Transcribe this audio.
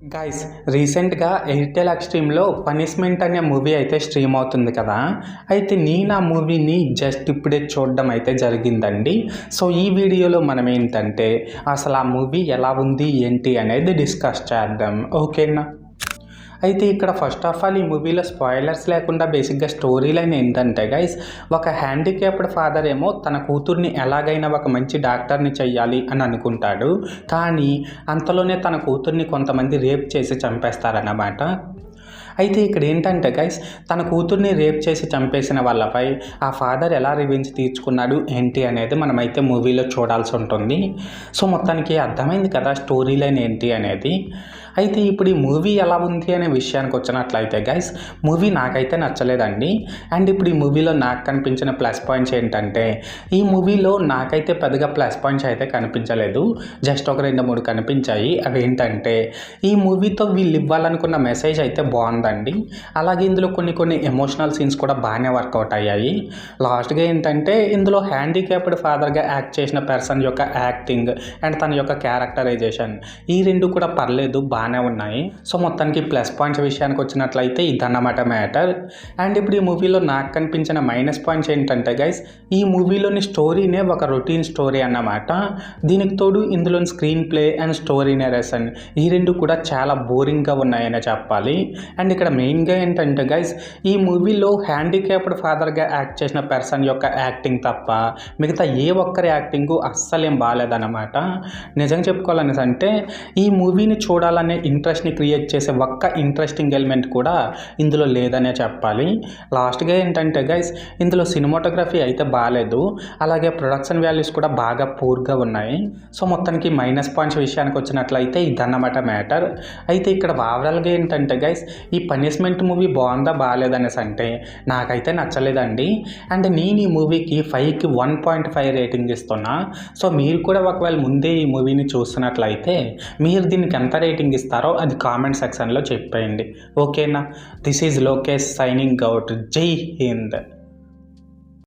Guys రీసెంట్గా Airtel ఎక్స్ట్రీమ్లో punishment అనే movie అయితే స్ట్రీమ్ అవుతుంది కదా. అయితే నేను ఆ మూవీని జస్ట్ ఇప్పుడే చూడడం అయితే జరిగిందండి. సో ఈ వీడియోలో మనం ఏంటంటే అసలు ఆ మూవీ ఎలా ఉంది ఏంటి అనేది డిస్కస్ చేద్దాం, ఓకేనా. అయితే ఇక్కడ ఫస్ట్ ఆఫ్ ఆల్ ఈ మూవీలో స్పాయిలర్స్ లేకుండా బేసిక్గా స్టోరీ లైన్ ఏంటంటే గైస్, ఒక హ్యాండిక్యాప్డ్ ఫాదర్ ఏమో తన కూతుర్ని ఎలాగైనా ఒక మంచి డాక్టర్ని చెయ్యాలి అని అనుకుంటాడు. కానీ అంతలోనే తన కూతుర్ని కొంతమంది రేప్ చేసి చంపేస్తారన్నమాట. అయితే ఇక్కడ ఏంటంటే గైస్, తన కూతుర్ని రేప్ చేసి చంపేసిన వాళ్ళపై ఆ ఫాదర్ ఎలా రివెంజ్ తీర్చుకున్నాడు ఏంటి అనేది మనమైతే మూవీలో చూడాల్సి ఉంటుంది. సో మొత్తానికి అర్థమైంది కదా స్టోరీ లైన్ ఏంటి అనేది. అయితే ఇప్పుడు ఈ మూవీ ఎలా ఉంది అనే విషయానికి వచ్చినట్లయితే గైస్, మూవీ నాకైతే నచ్చలేదండి. అండ్ ఇప్పుడు ఈ మూవీలో నాకు కనిపించిన ప్లస్ పాయింట్స్ ఏంటంటే, ఈ మూవీలో నాకైతే పెద్దగా ప్లస్ పాయింట్స్ అయితే కనిపించలేదు. జస్ట్ ఒక 2-3 కనిపించాయి. అవి ఏంటంటే, ఈ మూవీతో వీళ్ళు ఇవ్వాలనుకున్న మెసేజ్ అయితే బాగుందండి. అలాగే ఇందులో కొన్ని ఎమోషనల్ సీన్స్ కూడా బాగానే వర్కౌట్ అయ్యాయి. లాస్ట్గా ఏంటంటే, ఇందులో హ్యాండిక్యాప్డ్ ఫాదర్గా యాక్ట్ చేసిన పర్సన్ యొక్క యాక్టింగ్ అండ్ తన యొక్క క్యారెక్టరైజేషన్, ఈ రెండు కూడా పర్లేదు, బాగానే ఉన్నాయి. సో మొత్తానికి ప్లస్ పాయింట్స్ విషయానికి వచ్చినట్లయితే ఇదన్నమాట మ్యాటర్. అండ్ ఇప్పుడు ఈ మూవీలో నాకు కనిపించిన మైనస్ పాయింట్స్ ఏంటంటే గైస్, ఈ మూవీలోని స్టోరీనే ఒక రొటీన్ స్టోరీ అన్నమాట. దీనికి తోడు ఇందులోని screen play and story narration, ఈ రెండు కూడా చాలా బోరింగ్గా ఉన్నాయనే చెప్పాలి. అండ్ ఇక్కడ మెయిన్గా ఏంటంటే గైస్, ఈ మూవీలో హ్యాండిక్యాప్డ్ ఫాదర్గా యాక్ట్ చేసిన పర్సన్ యొక్క యాక్టింగ్ తప్ప మిగతా ఏ ఒక్కరి యాక్టింగు అస్సలేం బాగాలేదన్నమాట. నిజంగా చెప్పుకోవాలనేసి అంటే, ఈ మూవీని చూడాలనే ఇంట్రెస్ట్ని క్రియేట్ చేసే ఒక్క ఇంట్రెస్టింగ్ ఎలిమెంట్ కూడా ఇందులో లేదనే చెప్పాలి. లాస్ట్గా ఏంటంటే గైస్, ఇందులో సినిమాటోగ్రఫీ అయితే బాగాలేదు, అలాగే ప్రొడక్షన్ వాల్యూస్ కూడా బాగా పూర్గా ఉన్నాయి. సో మొత్తానికి మైనస్ పాయింట్స్ విషయానికి వచ్చినట్లయితే ఇదన్నమాట మ్యాటర్. అయితే ఇక్కడ ఓవరాల్గా ఏంటంటే గైస్, ఈ పనిష్మెంట్ మూవీ బాగుందా బాగాలేదనేసి అంటే నాకైతే నచ్చలేదండి. అండ్ నేను ఈ మూవీకి 5కి 1.5 రేటింగ్ ఇస్తున్నా. సో మీరు కూడా ఒకవేళ ముందే ఈ మూవీని చూస్తున్నట్లయితే మీరు దీనికి ఎంత రేటింగ్ ఇస్తారో అది కామెంట్ సెక్షన్లో చెప్పేయండి, ఓకేనా. This is Lokesh signing out. జై హింద్.